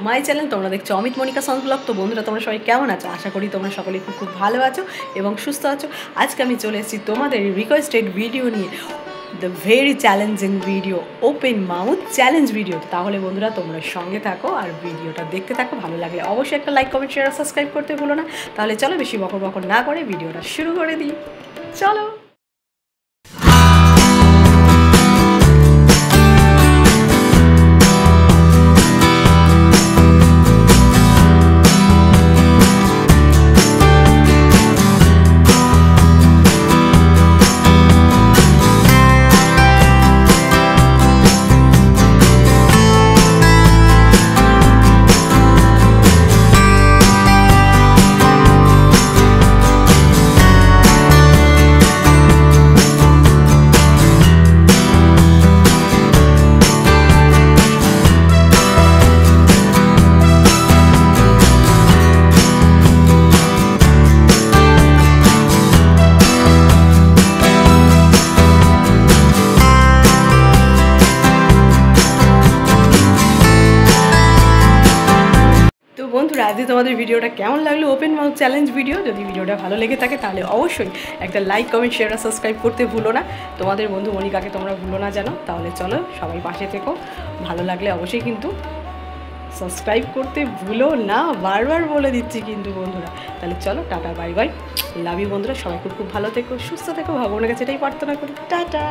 My channel. তোমরা দেখছো Amit Monika sons blog. তো বন্ধুরা, তোমরা সবাই কেমন আছো? আশা করি তোমরা সকলেই খুব ভালো আছো এবং সুস্থ আছো। আজকে আমি চলে এসেছি তোমাদের রিকোয়েস্টেড ভিডিও নিয়ে, the very challenging video, open mouth challenge video. তাহলে বন্ধুরা, তোমরা সঙ্গে থাকো আর ভিডিওটা দেখতে থাকো। ভালো লাগলে অবশ্যই একটা লাইক, কমেন্ট, শেয়ার আর সাবস্ক্রাইব করতে ভুলো না। তাহলে চলো বেশি বকর বকর না করে ভিডিওটা শুরু করে দিই। চলো। বন্ধুরা, আজকে তোমাদের ভিডিওটা কেমন লাগলো, ওপেন মাউথ চ্যালেঞ্জ ভিডিও? যদি ভিডিওটা ভালো লেগে থাকে তাহলে অবশ্যই একটা লাইক, কমেন্ট, শেয়ার আর সাবস্ক্রাইব করতে ভুলো না। তোমাদের বন্ধু মনিকাকে তোমরা ভুলো না জানো। তাহলে চলো সবাই পাশে থেকো। ভালো লাগলে অবশ্যই কিন্তু সাবস্ক্রাইব করতে ভুলো না, বারবার বলে দিচ্ছি কিন্তু বন্ধুরা। তাহলে চলো, টাটা, বাই বাই, লাভ ইউ বন্ধুরা। সবাই খুব ভালো থেকো, সুস্থ থেকো, ভগবানের কাছে এটাই প্রার্থনা করি। টাটা।